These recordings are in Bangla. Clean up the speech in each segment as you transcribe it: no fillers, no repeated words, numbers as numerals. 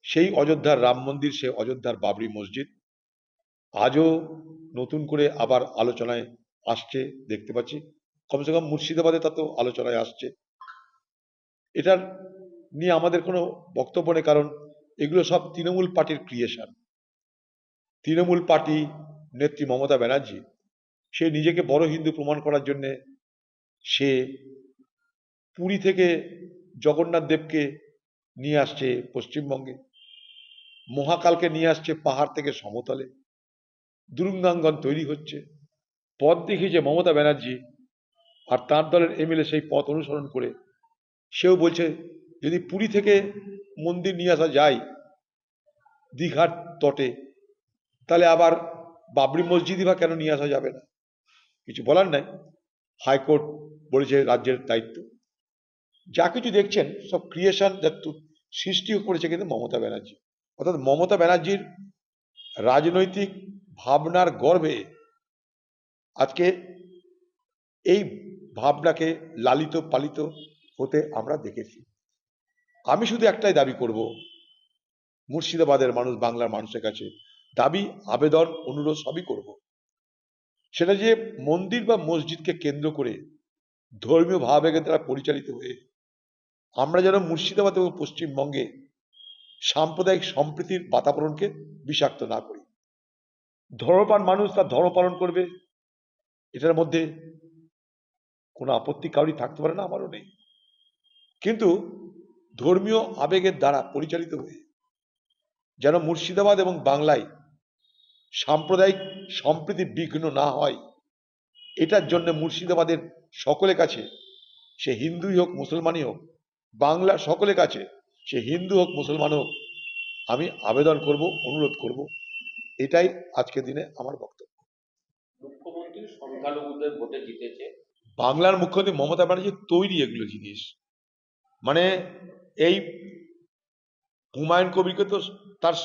সেই অযোধ্যার রাম মন্দির, সেই অযোধ্যার বাবরি মসজিদ আজও নতুন করে আবার আলোচনায় আসছে দেখতে পাচ্ছি। কমসে কম মুর্শিদাবাদে তা তো আলোচনায় আসছে। এটার নিয়ে আমাদের কোনো বক্তব্য নেই, কারণ এগুলো সব তৃণমূল পার্টির ক্রিয়েশন। তৃণমূল পার্টি নেত্রী মমতা ব্যানার্জি সে নিজেকে বড় হিন্দু প্রমাণ করার জন্য সে পুরী থেকে জগন্নাথ দেবকে নিয়ে আসছে পশ্চিমবঙ্গে, মহাকালকে নিয়ে আসছে পাহাড় থেকে সমতলে, দুরুঙ্গাঙ্গন তৈরি হচ্ছে। পথ দেখিয়েছে মমতা ব্যানার্জি, আর তার দলের এমএলএ সেই পথ অনুসরণ করে সেও বলছে যদি পুরী থেকে মন্দির নিয়ে আসা যায় দীঘার তটে, তাহলে আবার বাবরি মসজিদই বা কেন নিয়ে আসা যাবে না? কিছু বলার নাই, হাইকোর্ট বলেছে রাজ্যের দায়িত্ব। যা কিছু দেখছেন সব ক্রিয়েশন, যা সৃষ্টি করেছে কিন্তু মমতা ব্যানার্জি। অর্থাৎ মমতা ব্যানার্জির রাজনৈতিক ভাবনার গর্ভে আজকে এই ভাবনাকে লালিত পালিত হতে আমরা দেখেছি। আমি শুধু একটাই দাবি করব মুর্শিদাবাদের মানুষ, বাংলার মানুষের কাছে দাবি, আবেদন, অনুরোধ সবই করব। সেটা যে মন্দির বা মসজিদকে কেন্দ্র করে ধর্মীয় ভাবাবেগের দ্বারা পরিচালিত হয়ে আমরা যেন মুর্শিদাবাদ এবং পশ্চিমবঙ্গে সাম্প্রদায়িক সম্প্রীতির বাতাবরণকে বিষাক্ত না করি। ধর্মপ্রাণ মানুষ তার ধর্ম পালন করবে, এটার মধ্যে কোনো আপত্তি কারোরই থাকতে পারে না, আমারও নেই। কিন্তু ধর্মীয় আবেগের দ্বারা পরিচালিত হয়ে যেন মুর্শিদাবাদ এবং বাংলায় সাম্প্রদায়িক সম্প্রীতি বিঘ্ন না হয়, এটার জন্য মুর্শিদাবাদের সকলের কাছে, সে হিন্দুই হোক মুসলমানই হোক, বাংলার সকলের কাছে সে হিন্দু হোক মুসলমান হোক, আমি আবেদন করব, অনুরোধ করব। এটাই আজকের দিনে আমার বক্তব্য। মুখ্যমন্ত্রী সংখ্যালঘুদের ভোটে জিতেছে। বাংলার মুখ্যমন্ত্রী মমতা ব্যানার্জি তৈরি এগুলো জিনিস, মানে এই হুমায়ুন কবিরকে তো তার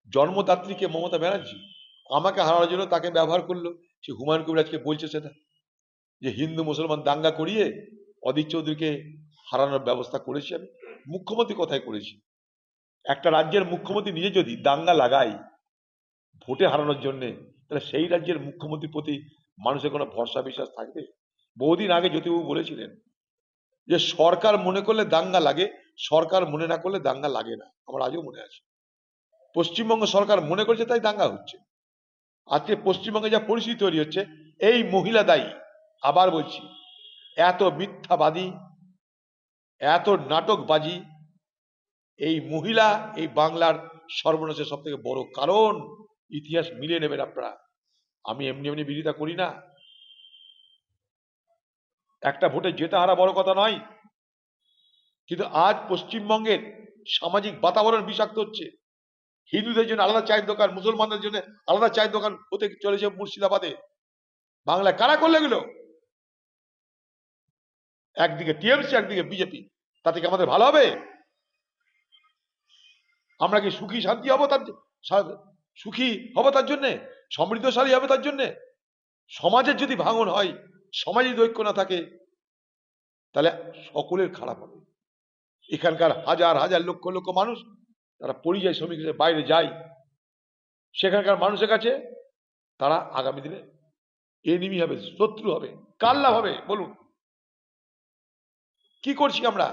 জন্মদাত্রীকে মমতা ব্যানার্জি আমাকে হারানোর জন্য তাকে ব্যবহার করলো। সে হুমায়ুন কবির আজকে বলছে সেটা, যে হিন্দু মুসলমান দাঙ্গা করিয়ে অধীর চৌধুরীকে হারানোর ব্যবস্থা করেছি আমি। মুখ্যমন্ত্রী কোথায় করেছি? একটা রাজ্যের মুখ্যমন্ত্রী নিজে যদি দাঙ্গা লাগায় ভোটে হারানোর জন্য, তাহলে সেই রাজ্যের মুখ্যমন্ত্রীর প্রতি মানুষের কোনো ভরসা বিশ্বাস থাকবে? বহুদিন আগে জ্যোতিবাবু বলেছিলেন যে সরকার মনে করলে দাঙ্গা লাগে, সরকার মনে না করলে দাঙ্গা লাগে না। আমার আজও মনে আছে। পশ্চিমবঙ্গ সরকার মনে করছে তাই দাঙ্গা হচ্ছে। আজকে পশ্চিমবঙ্গে যা পরিস্থিতি তৈরি হচ্ছে এই মহিলা দায়ী। আবার বলছি, এত মিথ্যাবাদী, এত নাটকবাজি, এই মহিলা এই বাংলার সর্বনাশের সব থেকে বড় কারণ। ইতিহাস মিলিয়ে নেবেন আপনারা, আমি এমনি এমনি বিরোধিতা করি না। একটা ভোটে জেতা হারা বড় কথা নয়, কিন্তু আজ পশ্চিমবঙ্গের সামাজিক বাতাবরণ বিষাক্ত হচ্ছে। হিন্দুদের জন্য আলাদা চায়ের দোকান, মুসলমানদের জন্য আলাদা চায়ের দোকান হতে চলেছে মুর্শিদাবাদে। বাংলায় কারা করলে এগুলো? একদিকে টিএমসি, একদিকে বিজেপি। তাতে কি আমাদের ভালো হবে? আমরা কি সুখী শান্তি হবো? তার সুখী হবো তার জন্যে? সমৃদ্ধশালী হবে তার জন্যে? সমাজের যদি ভাঙন হয়, সমাজে যদি ঐক্য না থাকে, তাহলে সকলের খারাপ হবে। এখানকার হাজার হাজার লক্ষ লক্ষ মানুষ তারা পরিযায়ী শ্রমিক হিসেবে বাইরে যায়, সেখানকার মানুষের কাছে তারা আগামী দিনে এনিমি হবে, শত্রু হবে। কার লাভ হবে বলুন? কি করছি আমরা?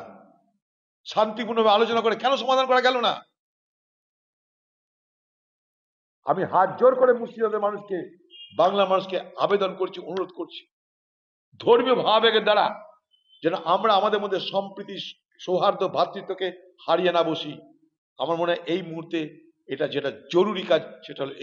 শান্তিপূর্ণভাবে আলোচনা করে কেন সমাধান করা গেল না? আমি হাত জোর করে মুর্শিদাবাদের মানুষকে, বাংলার মানুষকে আবেদন করছি, অনুরোধ করছি, ধর্মীয় ভাবাবেগের দ্বারা যেন আমরা আমাদের মধ্যে সম্প্রীতি, সৌহার্দ্য, ভ্রাতৃত্বকে হারিয়ে না বসি। আমার মনে হয় এই মুহূর্তে এটা যেটা জরুরি কাজ, সেটা হলো এই।